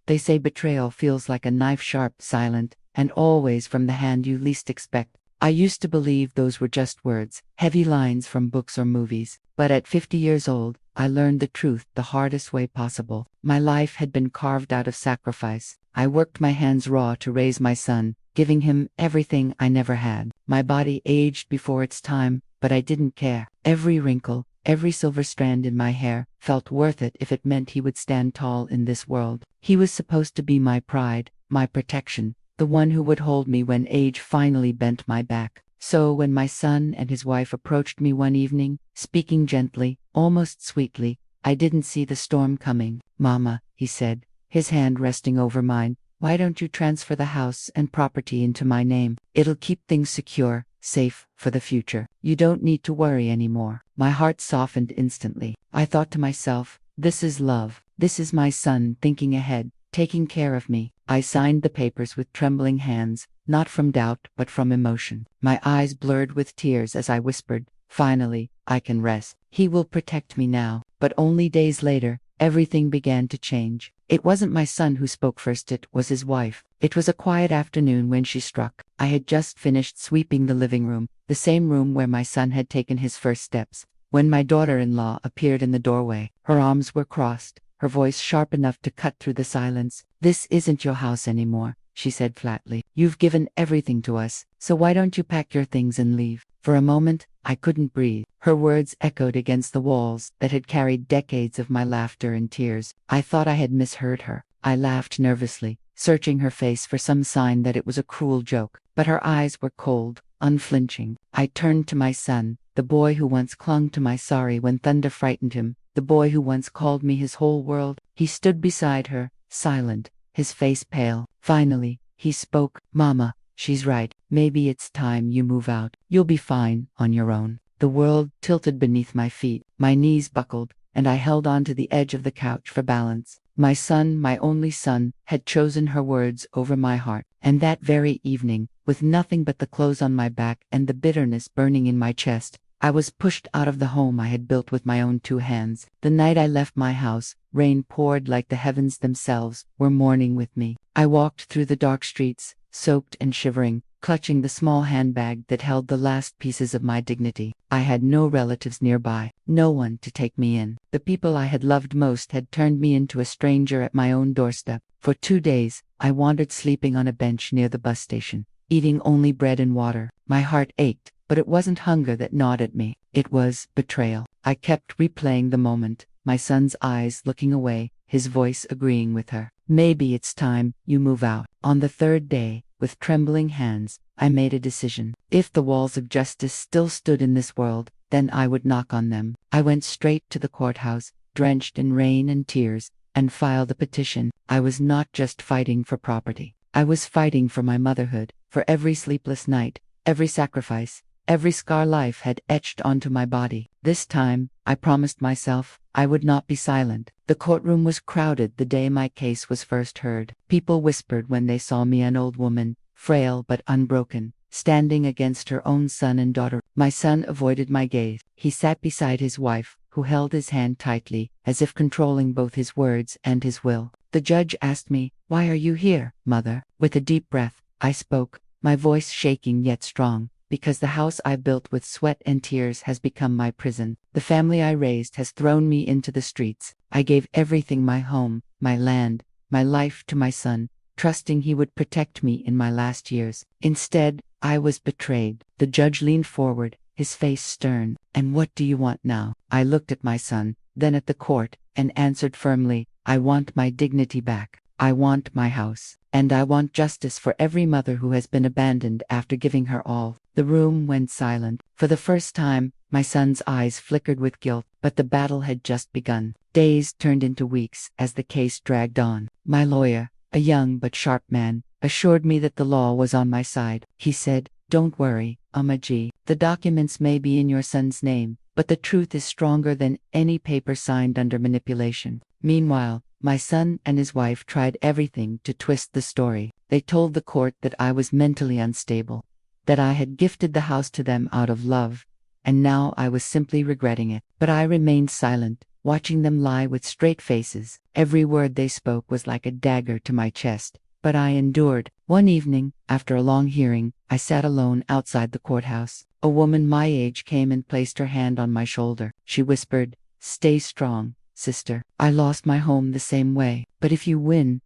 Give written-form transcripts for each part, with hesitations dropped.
They say betrayal feels like a knife sharp, silent, and always from the hand you least expect. I used to believe those were just words, heavy lines from books or movies. But at 50 years old, I learned the truth the hardest way possible. My life had been carved out of sacrifice. I worked my hands raw to raise my son, giving him everything I never had. My body aged before its time, but I didn't care. Every wrinkle, every silver strand in my hair felt worth it if it meant he would stand tall in this world. He was supposed to be my pride, my protection, the one who would hold me when age finally bent my back. So when my son and his wife approached me one evening, speaking gently, almost sweetly, I didn't see the storm coming. "Mama," he said, his hand resting over mine, "why don't you transfer the house and property into my name? It'll keep things secure, safe for the future. You don't need to worry anymore." My heart softened instantly. I thought to myself, this is love. This is my son thinking ahead, taking care of me. I signed the papers with trembling hands, not from doubt but from emotion. My eyes blurred with tears as I whispered, "Finally, I can rest. He will protect me now." But only days later, everything began to change. It wasn't my son who spoke first, it was his wife. It was a quiet afternoon when she struck. I had just finished sweeping the living room, the same room where my son had taken his first steps, when my daughter-in-law appeared in the doorway. Her arms were crossed, her voice sharp enough to cut through the silence. "This isn't your house anymore," she said flatly. "You've given everything to us, so why don't you pack your things and leave?" For a moment, I couldn't breathe. Her words echoed against the walls that had carried decades of my laughter and tears. I thought I had misheard her. I laughed nervously, searching her face for some sign that it was a cruel joke. But her eyes were cold, unflinching. I turned to my son, the boy who once clung to my sari when thunder frightened him, the boy who once called me his whole world. He stood beside her, silent, his face pale. Finally, he spoke. "Mama, she's right. Maybe it's time you move out. You'll be fine on your own." The world tilted beneath my feet, my knees buckled, and I held on to the edge of the couch for balance. My son, my only son, had chosen her words over my heart. And that very evening, with nothing but the clothes on my back and the bitterness burning in my chest, I was pushed out of the home I had built with my own two hands. The night I left my house, rain poured like the heavens themselves were mourning with me. I walked through the dark streets, soaked and shivering, clutching the small handbag that held the last pieces of my dignity. I had no relatives nearby, no one to take me in. The people I had loved most had turned me into a stranger at my own doorstep. For 2 days, I wandered sleeping on a bench near the bus station, eating only bread and water. My heart ached, but it wasn't hunger that gnawed at me. It was betrayal. I kept replaying the moment, my son's eyes looking away, his voice agreeing with her. "Maybe it's time you move out." On the third day, with trembling hands, I made a decision. If the walls of justice still stood in this world, then I would knock on them. I went straight to the courthouse, drenched in rain and tears, and filed a petition. I was not just fighting for property. I was fighting for my motherhood, for every sleepless night, every sacrifice, every scar life had etched onto my body. This time, I promised myself, I would not be silent. The courtroom was crowded the day my case was first heard. People whispered when they saw me, an old woman, frail but unbroken, standing against her own son and daughter. My son avoided my gaze. He sat beside his wife, who held his hand tightly, as if controlling both his words and his will. The judge asked me, "Why are you here, mother?" With a deep breath, I spoke, my voice shaking yet strong. "Because the house I built with sweat and tears has become my prison. The family I raised has thrown me into the streets. I gave everything, my home, my land, my life to my son, trusting he would protect me in my last years. Instead, I was betrayed." The judge leaned forward, his face stern. "And what do you want now?" I looked at my son, then at the court, and answered firmly, "I want my dignity back. I want my house. And I want justice for every mother who has been abandoned after giving her all." The room went silent. For the first time, my son's eyes flickered with guilt, but the battle had just begun. Days turned into weeks as the case dragged on. My lawyer, a young but sharp man, assured me that the law was on my side. He said, "Don't worry, Amaji. The documents may be in your son's name, but the truth is stronger than any paper signed under manipulation." Meanwhile, my son and his wife tried everything to twist the story. They told the court that I was mentally unstable, that I had gifted the house to them out of love, and now I was simply regretting it. But I remained silent, watching them lie with straight faces. Every word they spoke was like a dagger to my chest, but I endured. One evening, after a long hearing, I sat alone outside the courthouse. A woman my age came and placed her hand on my shoulder. She whispered, "Stay strong, sister. I lost my home the same way, but if you win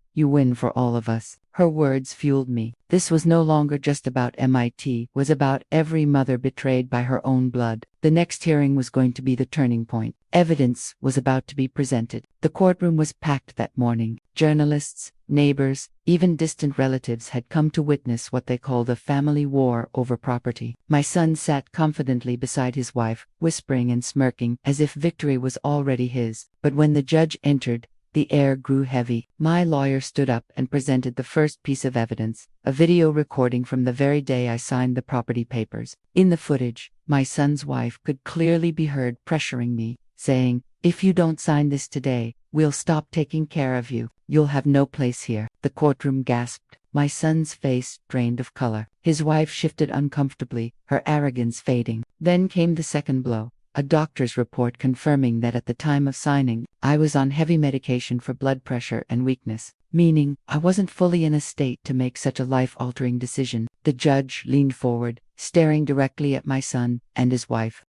for all of us." Her words fueled me. This was no longer just about MIT, was about every mother betrayed by her own blood. The next hearing was going to be the turning point. Evidence was about to be presented. The courtroom was packed that morning. Journalists, neighbors, even distant relatives had come to witness what they called a family war over property. My son sat confidently beside his wife, whispering and smirking as if victory was already his. But when the judge entered, the air grew heavy. My lawyer stood up and presented the first piece of evidence, a video recording from the very day I signed the property papers. In the footage, my son's wife could clearly be heard pressuring me, saying, "If you don't sign this today, we'll stop taking care of you. You'll have no place here." The courtroom gasped. My son's face drained of color. His wife shifted uncomfortably, her arrogance fading. Then came the second blow. A doctor's report confirming that at the time of signing, I was on heavy medication for blood pressure and weakness, meaning I wasn't fully in a state to make such a life-altering decision. The judge leaned forward, staring directly at my son and his wife.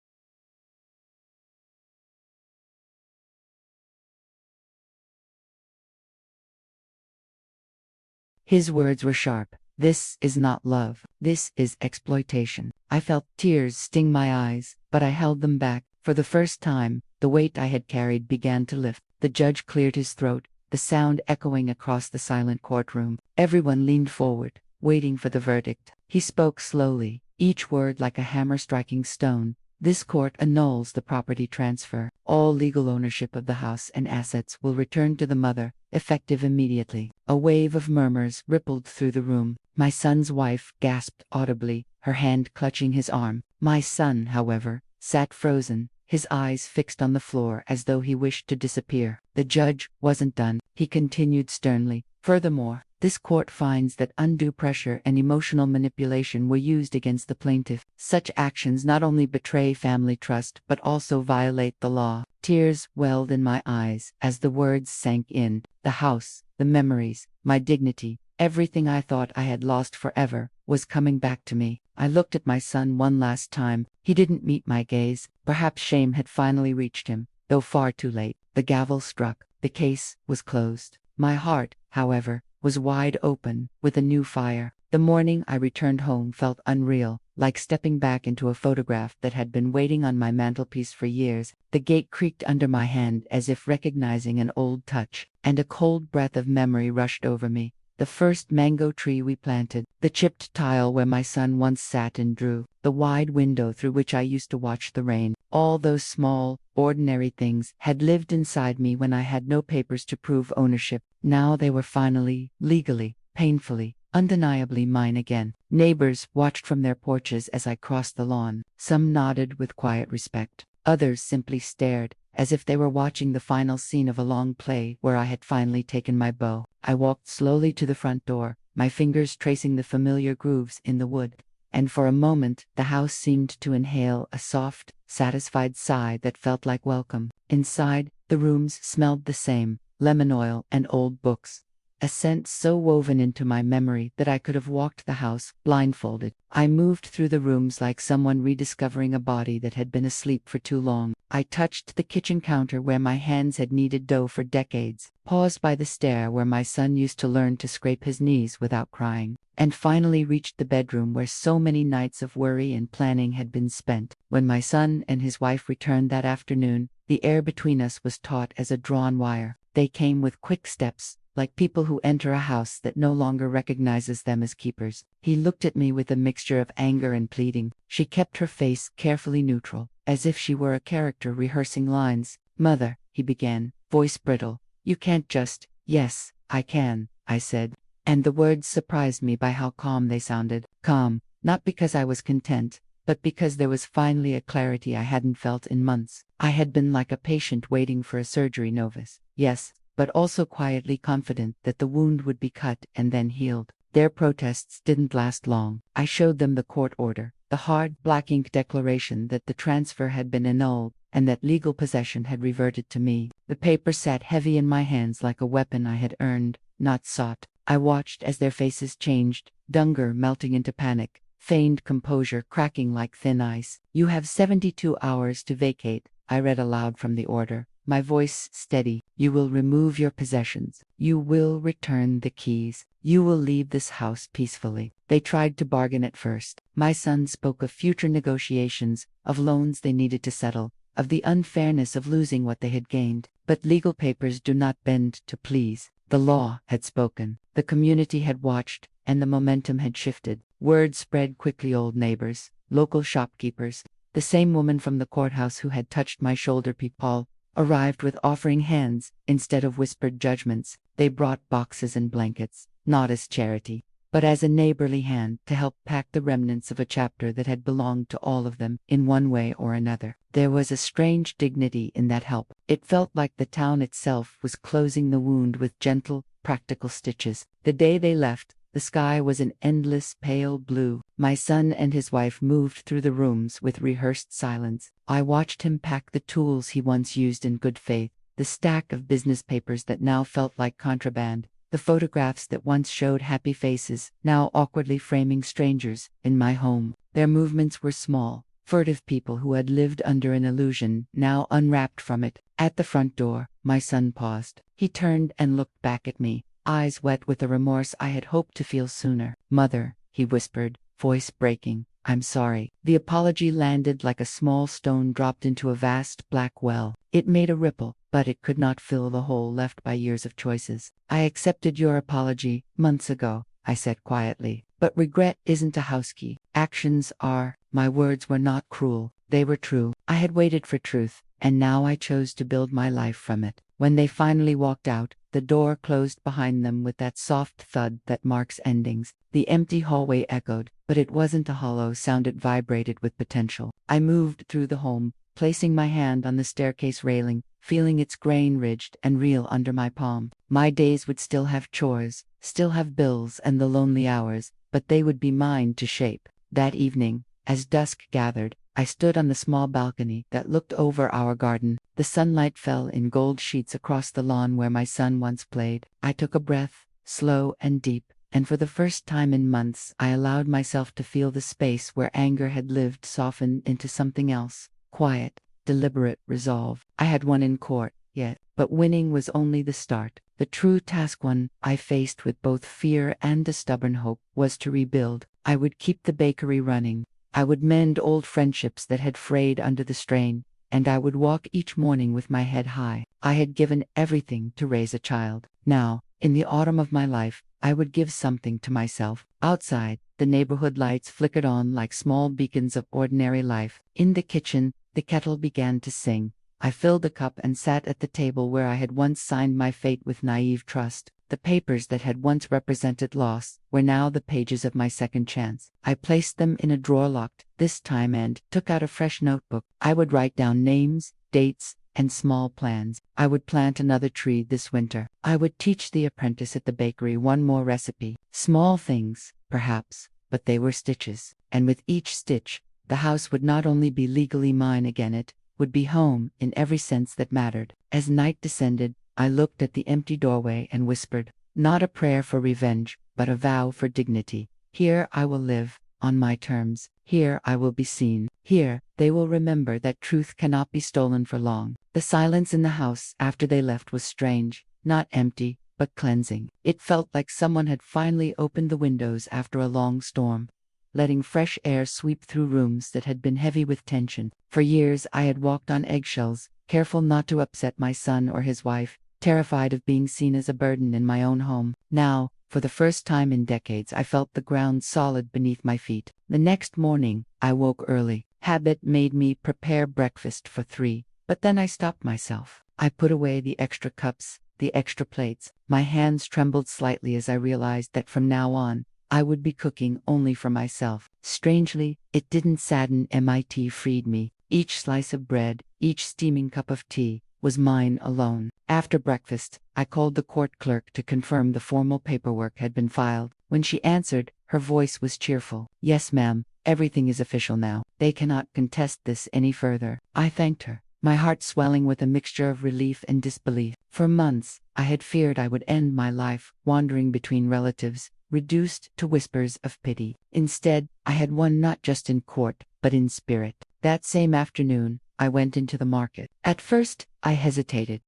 His words were sharp. "This is not love. This is exploitation." I felt tears sting my eyes, but I held them back. For the first time, the weight I had carried began to lift. The judge cleared his throat, the sound echoing across the silent courtroom. Everyone leaned forward, waiting for the verdict. He spoke slowly, each word like a hammer striking stone. "This court annuls the property transfer. All legal ownership of the house and assets will return to the mother, effective immediately." A wave of murmurs rippled through the room. My son's wife gasped audibly, her hand clutching his arm. My son, however, sat frozen, his eyes fixed on the floor as though he wished to disappear. The judge wasn't done. He continued sternly, "Furthermore, this court finds that undue pressure and emotional manipulation were used against the plaintiff. Such actions not only betray family trust but also violate the law." Tears welled in my eyes as the words sank in. The house, the memories, my dignity, everything I thought I had lost forever, was coming back to me. I looked at my son one last time. He didn't meet my gaze. Perhaps shame had finally reached him, though far too late. The gavel struck. The case was closed. My heart, however, was wide open, with a new fire. The morning I returned home felt unreal, like stepping back into a photograph that had been waiting on my mantelpiece for years. The gate creaked under my hand as if recognizing an old touch, and a cold breath of memory rushed over me. The first mango tree we planted, the chipped tile where my son once sat and drew, the wide window through which I used to watch the rain. All those small, ordinary things had lived inside me when I had no papers to prove ownership. Now they were finally, legally, painfully, undeniably mine again. Neighbors watched from their porches as I crossed the lawn. Some nodded with quiet respect. Others simply stared, as if they were watching the final scene of a long play where I had finally taken my bow. I walked slowly to the front door, my fingers tracing the familiar grooves in the wood, and for a moment the house seemed to inhale a soft, satisfied sigh that felt like welcome. Inside, the rooms smelled the same, lemon oil and old books. A scent so woven into my memory that I could have walked the house blindfolded. I moved through the rooms like someone rediscovering a body that had been asleep for too long. I touched the kitchen counter where my hands had kneaded dough for decades, paused by the stair where my son used to learn to scrape his knees without crying, and finally reached the bedroom where so many nights of worry and planning had been spent. When my son and his wife returned that afternoon, the air between us was taut as a drawn wire. They came with quick steps, like people who enter a house that no longer recognizes them as keepers. He looked at me with a mixture of anger and pleading. She kept her face carefully neutral, as if she were a character rehearsing lines. "Mother," he began, voice brittle, "you can't just—" "Yes, I can," I said, and the words surprised me by how calm they sounded. Calm, not because I was content, but because there was finally a clarity I hadn't felt in months. I had been like a patient waiting for a surgery novice. Yes, but also quietly confident that the wound would be cut and then healed. Their protests didn't last long. I showed them the court order, the hard black ink declaration that the transfer had been annulled and that legal possession had reverted to me. The paper sat heavy in my hands like a weapon I had earned, not sought. I watched as their faces changed, anger melting into panic, feigned composure cracking like thin ice. "You have 72 hours to vacate," I read aloud from the order, my voice steady. "You will remove your possessions. You will return the keys. You will leave this house peacefully." They tried to bargain at first. My son spoke of future negotiations, of loans they needed to settle, of the unfairness of losing what they had gained. But legal papers do not bend to please. The law had spoken. The community had watched, and the momentum had shifted. Word spread quickly. Old neighbors, local shopkeepers, the same woman from the courthouse who had touched my shoulder, people, arrived with offering hands instead of whispered judgments. They brought boxes and blankets, not as charity, but as a neighborly hand to help pack the remnants of a chapter that had belonged to all of them in one way or another. There was a strange dignity in that help. It felt like the town itself was closing the wound with gentle, practical stitches. The day they left, the sky was an endless pale blue. My son and his wife moved through the rooms with rehearsed silence. I watched him pack the tools he once used in good faith, the stack of business papers that now felt like contraband, the photographs that once showed happy faces, now awkwardly framing strangers in my home. Their movements were small, furtive people who had lived under an illusion, now unwrapped from it. At the front door, my son paused. He turned and looked back at me, eyes wet with a remorse I had hoped to feel sooner. "Mother," he whispered, voice breaking, "I'm sorry." The apology landed like a small stone dropped into a vast black well. It made a ripple, but it could not fill the hole left by years of choices. "I accepted your apology months ago," I said quietly. "But regret isn't a house key. Actions are." My words were not cruel. They were true. I had waited for truth, and now I chose to build my life from it. When they finally walked out, the door closed behind them with that soft thud that marks endings. The empty hallway echoed, but it wasn't a hollow sound, it vibrated with potential. I moved through the home, placing my hand on the staircase railing, feeling its grain ridged and real under my palm. My days would still have chores, still have bills and the lonely hours, but they would be mine to shape. That evening, as dusk gathered, I stood on the small balcony that looked over our garden. The sunlight fell in gold sheets across the lawn where my son once played. I took a breath, slow and deep, and for the first time in months I allowed myself to feel the space where anger had lived soften into something else. Quiet, deliberate resolve. I had won in court, yet, but winning was only the start. The true task, one I faced with both fear and a stubborn hope, was to rebuild. I would keep the bakery running. I would mend old friendships that had frayed under the strain, and I would walk each morning with my head high. I had given everything to raise a child. Now, in the autumn of my life, I would give something to myself. Outside, the neighborhood lights flickered on like small beacons of ordinary life. In the kitchen, the kettle began to sing. I filled a cup and sat at the table where I had once signed my fate with naive trust. The papers that had once represented loss were now the pages of my second chance. I placed them in a drawer locked this time and took out a fresh notebook. I would write down names, dates, and small plans. I would plant another tree this winter. I would teach the apprentice at the bakery one more recipe. Small things, perhaps, but they were stitches. And with each stitch, the house would not only be legally mine again, it would be home in every sense that mattered. As night descended, I looked at the empty doorway and whispered, not a prayer for revenge, but a vow for dignity. Here I will live, on my terms. Here I will be seen. Here, they will remember that truth cannot be stolen for long. The silence in the house after they left was strange, not empty, but cleansing. It felt like someone had finally opened the windows after a long storm, letting fresh air sweep through rooms that had been heavy with tension. For years I had walked on eggshells, careful not to upset my son or his wife, terrified of being seen as a burden in my own home. Now, for the first time in decades, I felt the ground solid beneath my feet. The next morning, I woke early. Habit made me prepare breakfast for 3, but then I stopped myself. I put away the extra cups, the extra plates. My hands trembled slightly as I realized that from now on, I would be cooking only for myself. Strangely, it didn't sadden me. Freed me. Each slice of bread, each steaming cup of tea, was mine alone. After breakfast, I called the court clerk to confirm the formal paperwork had been filed. When she answered, her voice was cheerful. "Yes, ma'am, everything is official now. They cannot contest this any further." I thanked her, my heart swelling with a mixture of relief and disbelief. For months, I had feared I would end my life wandering between relatives, reduced to whispers of pity. Instead, I had won not just in court, but in spirit. That same afternoon, I went into the market. At first, I hesitated.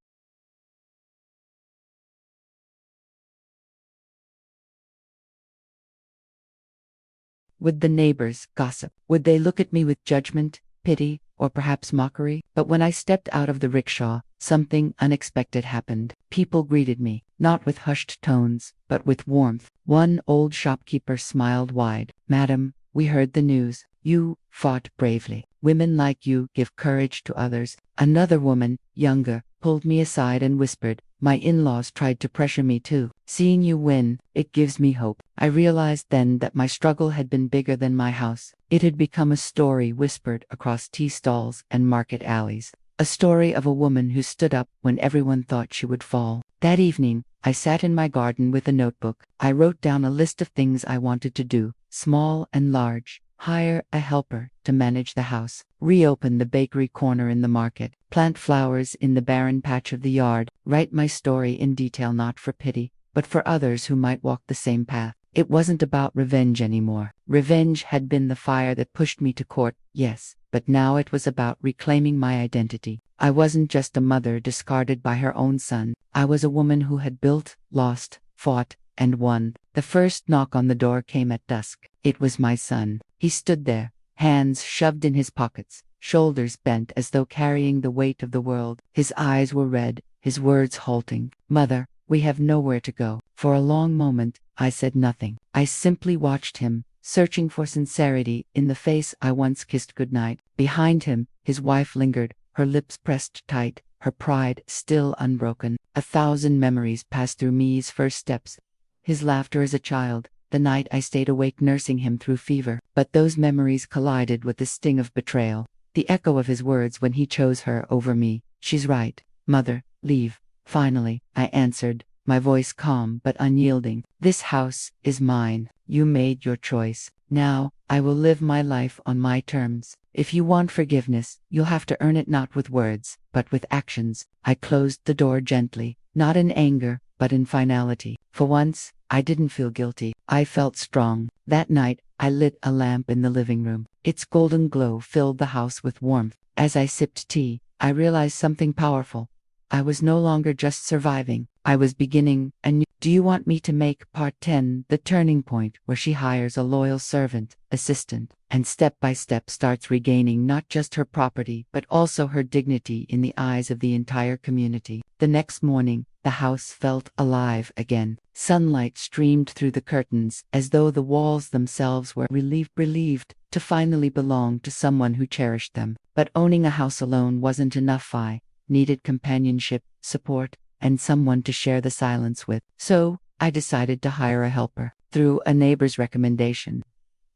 Would the neighbors gossip? Would they look at me with judgment, pity, or perhaps mockery? But when I stepped out of the rickshaw, something unexpected happened. People greeted me, not with hushed tones, but with warmth. One old shopkeeper smiled wide. "Madam, we heard the news. You fought bravely. Women like you give courage to others." Another woman, younger, pulled me aside and whispered, "My in-laws tried to pressure me too. Seeing you win, it gives me hope." I realized then that my struggle had been bigger than my house. It had become a story whispered across tea stalls and market alleys. A story of a woman who stood up when everyone thought she would fall. That evening, I sat in my garden with a notebook. I wrote down a list of things I wanted to do, small and large. Hire a helper to manage the house, reopen the bakery corner in the market, plant flowers in the barren patch of the yard, write my story in detail not for pity, but for others who might walk the same path. It wasn't about revenge anymore. Revenge had been the fire that pushed me to court, yes, but now it was about reclaiming my identity. I wasn't just a mother discarded by her own son. I was a woman who had built, lost, fought, and won. The first knock on the door came at dusk. It was my son. He stood there, hands shoved in his pockets, shoulders bent as though carrying the weight of the world. His eyes were red, his words halting. "Mother, we have nowhere to go." For a long moment, I said nothing. I simply watched him, searching for sincerity in the face I once kissed goodnight. Behind him, his wife lingered, her lips pressed tight, her pride still unbroken. 1,000 memories passed through me's first steps. His laughter as a child, the night I stayed awake nursing him through fever. But those memories collided with the sting of betrayal. The echo of his words when he chose her over me. "She's right, mother, leave." "Finally," I answered, my voice calm but unyielding. "This house is mine. You made your choice. Now, I will live my life on my terms. If you want forgiveness, you'll have to earn it not with words, but with actions." I closed the door gently, not in anger, but in finality. For once, I didn't feel guilty. I felt strong. That night, I lit a lamp in the living room. Its golden glow filled the house with warmth. As I sipped tea, I realized something powerful. I was no longer just surviving. I was beginning anew. Do you want me to make part 10 the turning point where she hires a loyal servant, assistant, and step by step starts regaining not just her property but also her dignity in the eyes of the entire community? The next morning, the house felt alive again. Sunlight streamed through the curtains as though the walls themselves were relieved to finally belong to someone who cherished them. But owning a house alone wasn't enough. I needed companionship, support, and someone to share the silence with. So, I decided to hire a helper. Through a neighbor's recommendation,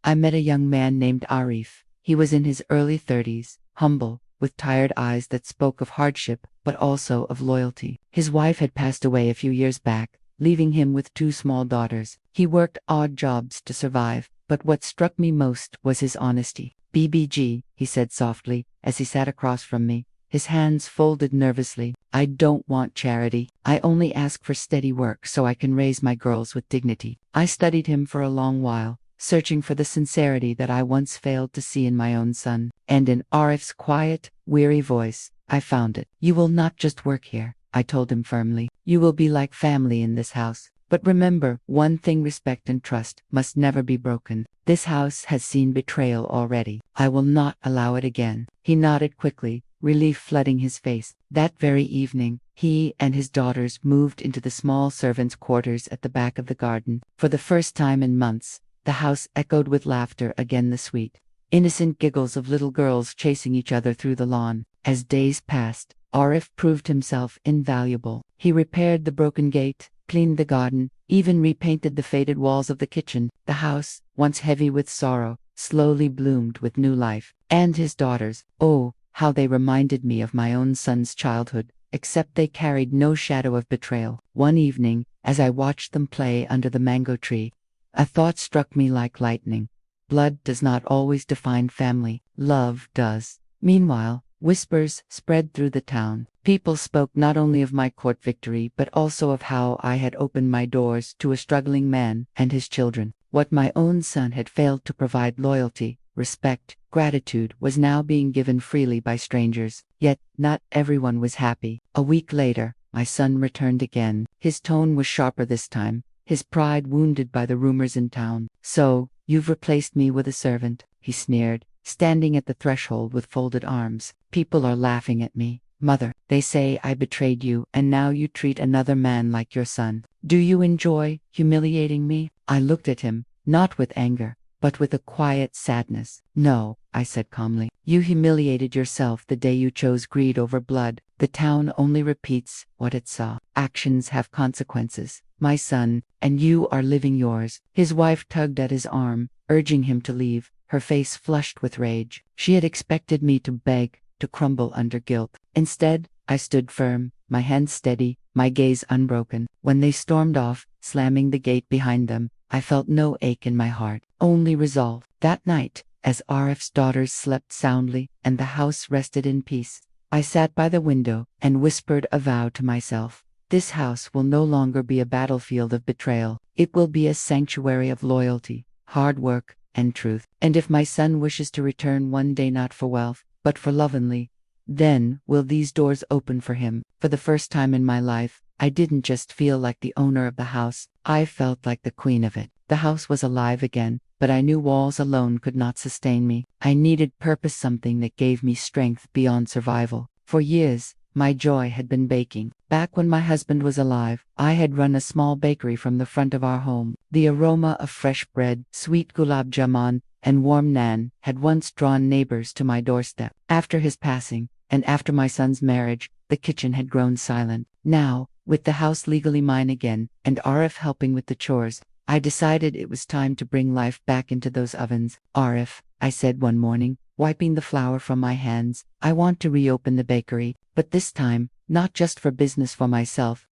I met a young man named Arif. He was in his early 30s, humble, with tired eyes that spoke of hardship, but also of loyalty. His wife had passed away a few years back, leaving him with 2 small daughters. He worked odd jobs to survive, but what struck me most was his honesty. "BBG," he said softly, as he sat across from me, his hands folded nervously. "I don't want charity. I only ask for steady work so I can raise my girls with dignity." I studied him for a long while, searching for the sincerity that I once failed to see in my own son. And in Arif's quiet, weary voice, I found it. "You will not just work here," I told him firmly. "You will be like family in this house. But remember, one thing: respect and trust must never be broken. This house has seen betrayal already. I will not allow it again." He nodded quickly, relief flooding his face. That very evening, he and his daughters moved into the small servants' quarters at the back of the garden. For the first time in months, the house echoed with laughter again, the sweet, innocent giggles of little girls chasing each other through the lawn. As days passed, Arif proved himself invaluable. He repaired the broken gate, cleaned the garden, even repainted the faded walls of the kitchen. The house, once heavy with sorrow, slowly bloomed with new life. And his daughters, oh, how they reminded me of my own son's childhood. except they carried no shadow of betrayal. One evening, as I watched them play under the mango tree, a thought struck me like lightning. Blood does not always define family, love does. Meanwhile, whispers spread through the town. People spoke not only of my court victory but also of how I had opened my doors to a struggling man and his children. What my own son had failed to provide, loyalty, respect, gratitude, was now being given freely by strangers. Yet, not everyone was happy. A week later, my son returned again. His tone was sharper this time, his pride wounded by the rumors in town. "So, you've replaced me with a servant," he sneered, standing at the threshold with folded arms. "People are laughing at me. Mother, they say I betrayed you, and now you treat another man like your son. Do you enjoy humiliating me?" I looked at him, not with anger, but with a quiet sadness. "No," I said calmly. "You humiliated yourself the day you chose greed over blood. The town only repeats what it saw. Actions have consequences, my son, and you are living yours." His wife tugged at his arm, urging him to leave, her face flushed with rage. She had expected me to beg, to crumble under guilt. Instead, I stood firm, my hands steady, my gaze unbroken. When they stormed off, slamming the gate behind them, I felt no ache in my heart, only resolve. That night, as Arif's daughters slept soundly and the house rested in peace, I sat by the window and whispered a vow to myself. This house will no longer be a battlefield of betrayal. It will be a sanctuary of loyalty, hard work, and truth. And if my son wishes to return one day, not for wealth, but for love only, then will these doors open for him. For the first time in my life, I didn't just feel like the owner of the house, I felt like the queen of it. The house was alive again, but I knew walls alone could not sustain me. I needed purpose, something that gave me strength beyond survival. For years, my joy had been baking. Back when my husband was alive, I had run a small bakery from the front of our home. The aroma of fresh bread, sweet gulab jamun, and warm naan had once drawn neighbors to my doorstep. After his passing, and after my son's marriage, the kitchen had grown silent. Now, with the house legally mine again, and Arif helping with the chores, I decided it was time to bring life back into those ovens. "Arif," I said one morning, wiping the flour from my hands, "I want to reopen the bakery, but this time, not just for business for myself.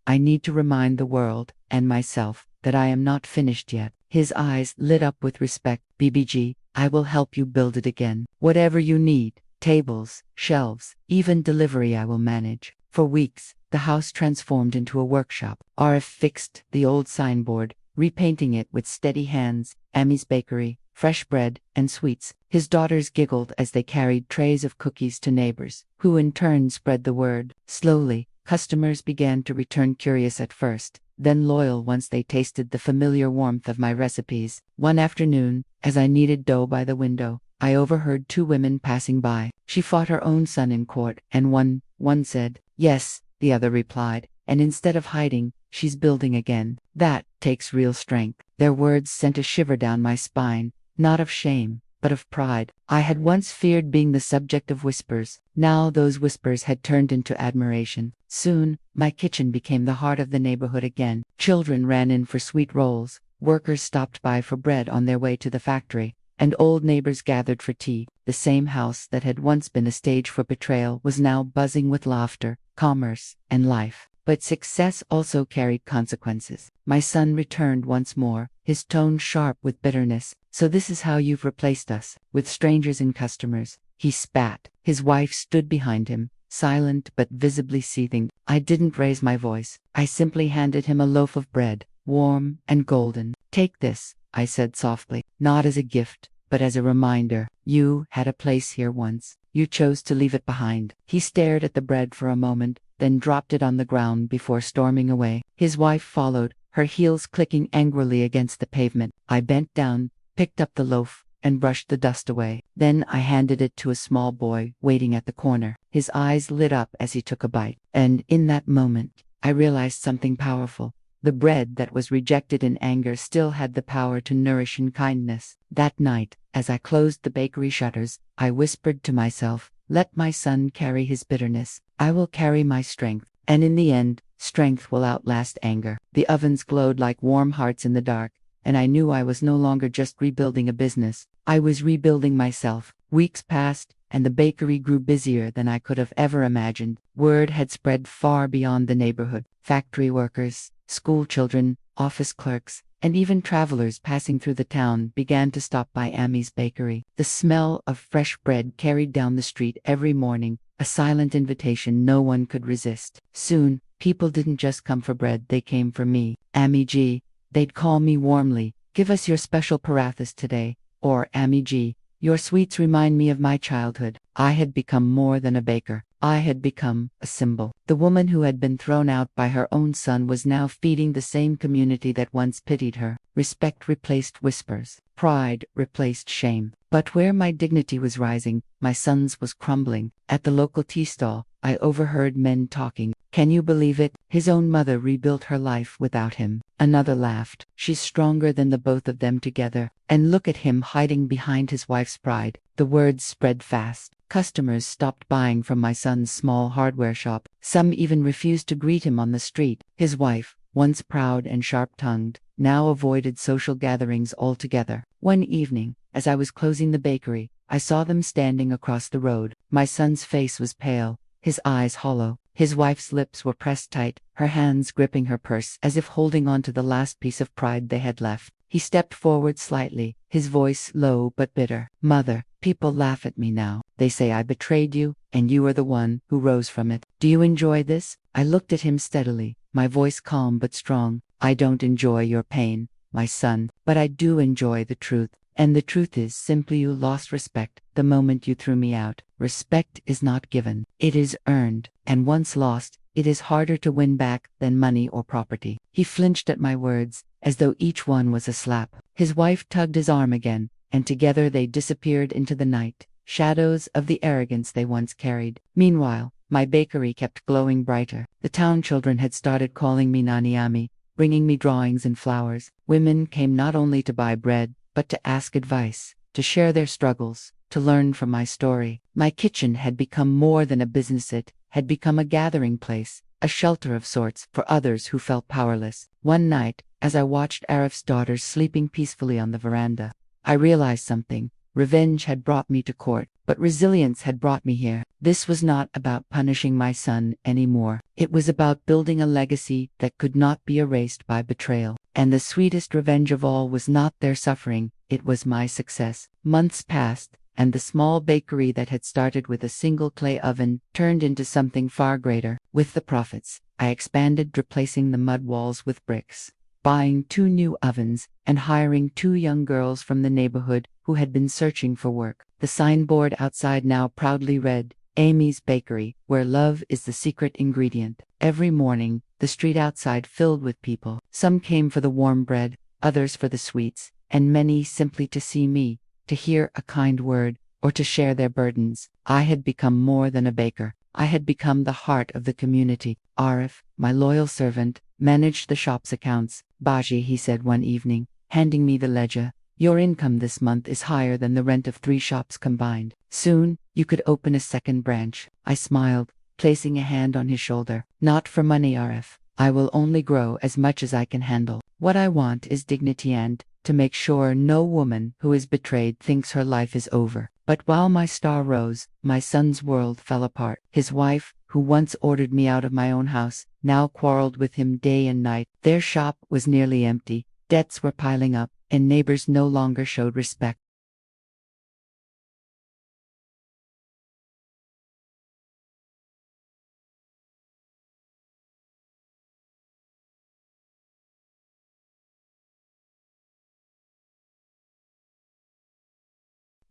I need to remind the world, and myself, that I am not finished yet." His eyes lit up with respect. "BBG, I will help you build it again. Whatever you need, tables, shelves, even delivery, I will manage." For weeks, the house transformed into a workshop. Arif fixed the old signboard, repainting it with steady hands, "Ami's Bakery, fresh bread and sweets." His daughters giggled as they carried trays of cookies to neighbors, who in turn spread the word. Slowly, customers began to return, curious at first, then loyal once they tasted the familiar warmth of my recipes. One afternoon, as I kneaded dough by the window, I overheard two women passing by. She fought her own son in court, and one said, "Yes," the other replied, "and instead of hiding, she's building again. That takes real strength." Their words sent a shiver down my spine, not of shame, but of pride. I had once feared being the subject of whispers. Now those whispers had turned into admiration. Soon, my kitchen became the heart of the neighborhood again. Children ran in for sweet rolls, workers stopped by for bread on their way to the factory, and old neighbors gathered for tea. The same house that had once been a stage for betrayal was now buzzing with laughter, commerce, and life. But success also carried consequences. My son returned once more, his tone sharp with bitterness. "So this is how you've replaced us, with strangers and customers." He spat. His wife stood behind him, silent but visibly seething. I didn't raise my voice. I simply handed him a loaf of bread, warm and golden. "Take this," I said softly, "not as a gift, but as a reminder. You had a place here once. You chose to leave it behind." He stared at the bread for a moment, then dropped it on the ground before storming away. His wife followed, her heels clicking angrily against the pavement. I bent down, picked up the loaf, and brushed the dust away. Then I handed it to a small boy waiting at the corner. His eyes lit up as he took a bite. And in that moment, I realized something powerful. The bread that was rejected in anger still had the power to nourish in kindness. That night, as I closed the bakery shutters, I whispered to myself, "Let my son carry his bitterness. I will carry my strength." And in the end, strength will outlast anger. The ovens glowed like warm hearts in the dark, and I knew I was no longer just rebuilding a business. I was rebuilding myself. Weeks passed, and the bakery grew busier than I could have ever imagined. Word had spread far beyond the neighborhood. Factory workers, school children, office clerks, and even travelers passing through the town began to stop by Amy's bakery. The smell of fresh bread carried down the street every morning, a silent invitation no one could resist. Soon, people didn't just come for bread, they came for me. Amy G. They'd call me warmly, "Give us your special parathas today," or "Amy G. Your sweets remind me of my childhood." I had become more than a baker. I had become a symbol. The woman who had been thrown out by her own son was now feeding the same community that once pitied her. Respect replaced whispers. Pride replaced shame. But where my dignity was rising, my son's was crumbling. At the local tea stall, I overheard men talking. "Can you believe it? His own mother rebuilt her life without him." Another laughed. "She's stronger than the both of them together. And look at him hiding behind his wife's pride." The words spread fast. Customers stopped buying from my son's small hardware shop. Some even refused to greet him on the street. His wife, once proud and sharp-tongued, now avoided social gatherings altogether. One evening, as I was closing the bakery, I saw them standing across the road. My son's face was pale, his eyes hollow. His wife's lips were pressed tight, her hands gripping her purse as if holding on to the last piece of pride they had left. He stepped forward slightly, his voice low but bitter. "Mother, people laugh at me now. They say I betrayed you, and you are the one who rose from it. Do you enjoy this?" I looked at him steadily, my voice calm but strong. "I don't enjoy your pain, my son, but I do enjoy the truth. And the truth is simply you lost respect the moment you threw me out. Respect is not given, it is earned, and once lost, it is harder to win back than money or property." He flinched at my words, as though each one was a slap. His wife tugged his arm again, and together they disappeared into the night, shadows of the arrogance they once carried. Meanwhile, my bakery kept glowing brighter. The town children had started calling me Naniami, bringing me drawings and flowers. Women came not only to buy bread, but to ask advice, to share their struggles, to learn from my story. My kitchen had become more than a business, it had become a gathering place, a shelter of sorts for others who felt powerless. One night, as I watched Arif's daughters sleeping peacefully on the veranda, I realized something. Revenge had brought me to court, but resilience had brought me here. This was not about punishing my son anymore. It was about building a legacy that could not be erased by betrayal. And the sweetest revenge of all was not their suffering, it was my success. Months passed, and the small bakery that had started with a single clay oven turned into something far greater. With the profits, I expanded, replacing the mud walls with bricks, buying 2 new ovens, and hiring 2 young girls from the neighborhood who had been searching for work. The signboard outside now proudly read, "Amy's Bakery, where love is the secret ingredient." Every morning, the street outside filled with people. Some came for the warm bread, others for the sweets, and many simply to see me, to hear a kind word, or to share their burdens. I had become more than a baker. I had become the heart of the community. Arif, my loyal servant, managed the shop's accounts. "Baji," he said one evening, handing me the ledger, "your income this month is higher than the rent of 3 shops combined. Soon, you could open a second branch." I smiled, placing a hand on his shoulder. "Not for money, Arif. I will only grow as much as I can handle. What I want is dignity and to make sure no woman who is betrayed thinks her life is over." But while my star rose, my son's world fell apart. His wife, who once ordered me out of my own house, now quarreled with him day and night. Their shop was nearly empty, debts were piling up, and neighbors no longer showed respect.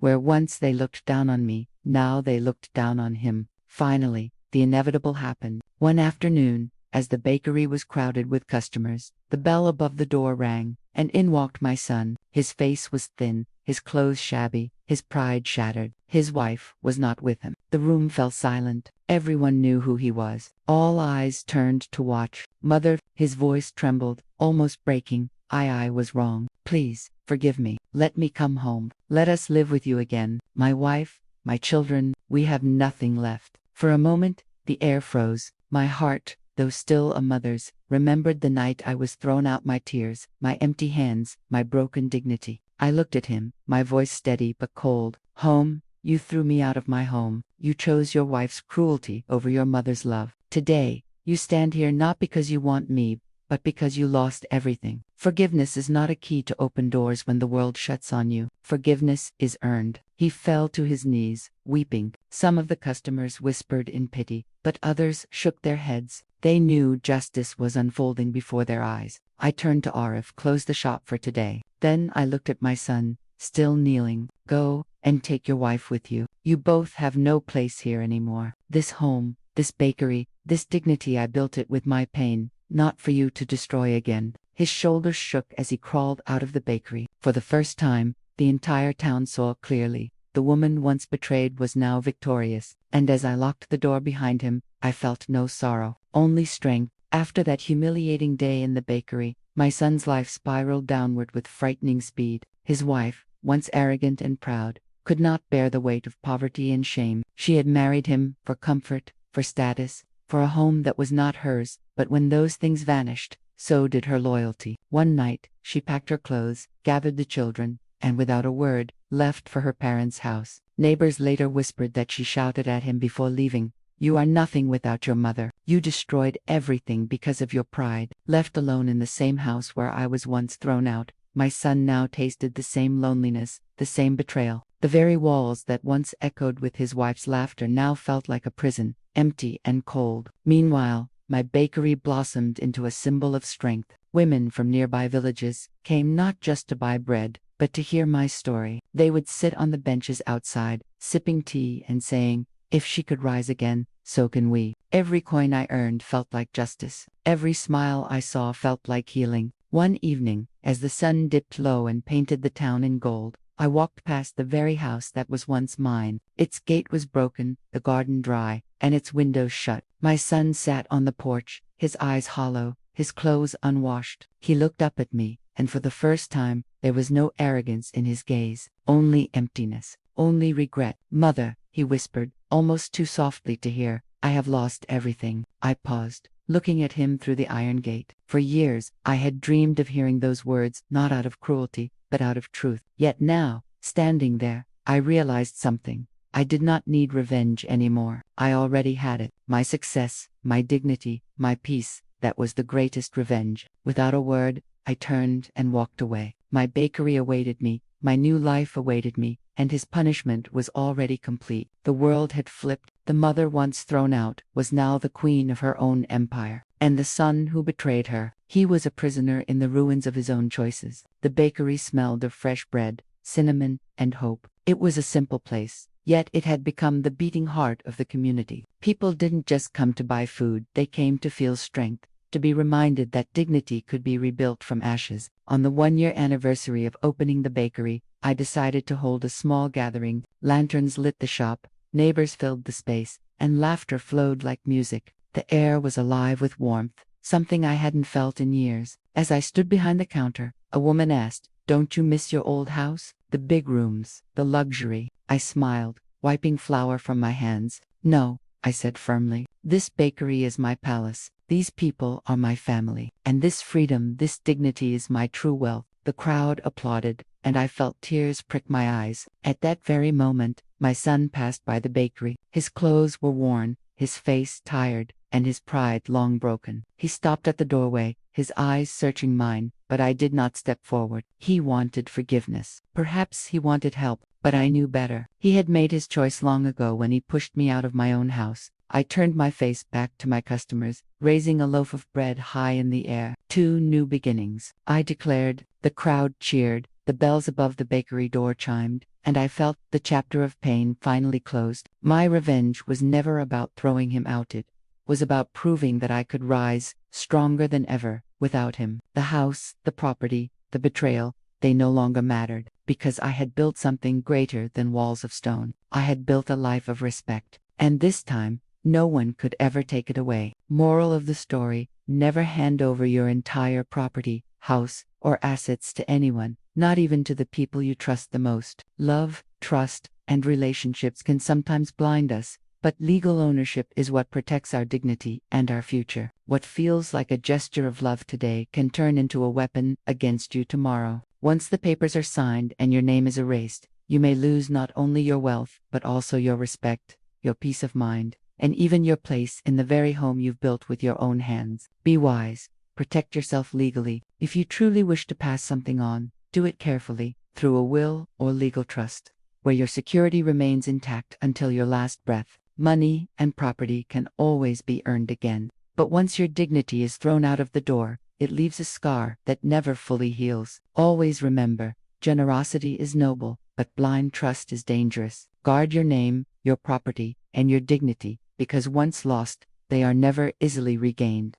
Where once they looked down on me, now they looked down on him. Finally, the inevitable happened. One afternoon, as the bakery was crowded with customers, the bell above the door rang, and in walked my son. His face was thin, his clothes shabby, his pride shattered. His wife was not with him. The room fell silent. Everyone knew who he was. All eyes turned to watch. "Mother," his voice trembled, almost breaking, I was wrong. Please, forgive me. Let me come home. Let us live with you again. My wife, my children, we have nothing left." For a moment, the air froze. My heart though still a mother's, remembered the night I was thrown out, my tears, my empty hands, my broken dignity. I looked at him, my voice steady but cold. Home, you threw me out of my home. You chose your wife's cruelty over your mother's love. Today, you stand here not because you want me, but because you lost everything. Forgiveness is not a key to open doors when the world shuts on you. Forgiveness is earned. He fell to his knees, weeping. Some of the customers whispered in pity, but others shook their heads. They knew justice was unfolding before their eyes. I turned to Arif, close the shop for today. Then I looked at my son, still kneeling. Go and take your wife with you. You both have no place here anymore. This home, this bakery, this dignity, I built it with my pain, not for you to destroy again. His shoulders shook as he crawled out of the bakery. For the first time, the entire town saw clearly. The woman once betrayed was now victorious, and as I locked the door behind him, I felt no sorrow, only strength. After that humiliating day in the bakery, my son's life spiraled downward with frightening speed. His wife, once arrogant and proud, could not bear the weight of poverty and shame. She had married him for comfort, for status, for a home that was not hers, but when those things vanished, so did her loyalty. One night, she packed her clothes, gathered the children, and without a word, left for her parents' house. Neighbors later whispered that she shouted at him before leaving, "You are nothing without your mother. You destroyed everything because of your pride." Left alone in the same house where I was once thrown out, my son now tasted the same loneliness, the same betrayal. The very walls that once echoed with his wife's laughter now felt like a prison, empty and cold. Meanwhile, my bakery blossomed into a symbol of strength. Women from nearby villages came not just to buy bread, but to hear my story. They would sit on the benches outside, sipping tea and saying, "If she could rise again, so can we." Every coin I earned felt like justice. Every smile I saw felt like healing. One evening, as the sun dipped low and painted the town in gold, I walked past the very house that was once mine. Its gate was broken, the garden dry, and its windows shut. My son sat on the porch, his eyes hollow, his clothes unwashed. He looked up at me, and for the first time, there was no arrogance in his gaze, only emptiness, only regret. "Mother," he whispered, almost too softly to hear, "I have lost everything." I paused, looking at him through the iron gate. For years, I had dreamed of hearing those words, not out of cruelty, but out of truth. Yet now, standing there, I realized something. I did not need revenge anymore. I already had it. My success, my dignity, my peace. That was the greatest revenge. Without a word, I turned and walked away. My bakery awaited me, my new life awaited me, and his punishment was already complete. The world had flipped. The mother once thrown out was now the queen of her own empire. And the son who betrayed her, he was a prisoner in the ruins of his own choices. The bakery smelled of fresh bread, cinnamon, and hope. It was a simple place, yet it had become the beating heart of the community. People didn't just come to buy food, they came to feel strength, to be reminded that dignity could be rebuilt from ashes. On the one-year anniversary of opening the bakery, I decided to hold a small gathering. Lanterns lit the shop, neighbors filled the space, and laughter flowed like music. The air was alive with warmth, something I hadn't felt in years. As I stood behind the counter, a woman asked, "Don't you miss your old house? The big rooms, the luxury?" I smiled, wiping flour from my hands. "No," I said firmly. "This bakery is my palace. These people are my family. And this freedom, this dignity is my true wealth." The crowd applauded, and I felt tears prick my eyes. At that very moment, my son passed by the bakery. His clothes were worn, his face tired, and his pride long broken. He stopped at the doorway, his eyes searching mine, but I did not step forward. He wanted forgiveness. Perhaps he wanted help, but I knew better. He had made his choice long ago when he pushed me out of my own house. I turned my face back to my customers, raising a loaf of bread high in the air. 2 new beginnings, I declared. The crowd cheered, the bells above the bakery door chimed, and I felt the chapter of pain finally closed. My revenge was never about throwing him out, it was about proving that I could rise, stronger than ever, without him. The house, the property, the betrayal, they no longer mattered, because I had built something greater than walls of stone. I had built a life of respect, and this time, no one could ever take it away. Moral of the story: never hand over your entire property, house, or assets to anyone, not even to the people you trust the most. Love, trust, and relationships can sometimes blind us, But legal ownership is what protects our dignity and our future. What feels like a gesture of love today can turn into a weapon against you tomorrow. Once the papers are signed and your name is erased, you may lose not only your wealth, but also your respect, your peace of mind, and even your place in the very home you've built with your own hands. Be wise. Protect yourself legally. If you truly wish to pass something on, do it carefully, through a will or legal trust, where your security remains intact until your last breath. Money and property can always be earned again, but once your dignity is thrown out of the door, it leaves a scar that never fully heals. Always remember, generosity is noble, but blind trust is dangerous. Guard your name, your property, and your dignity, because once lost, they are never easily regained.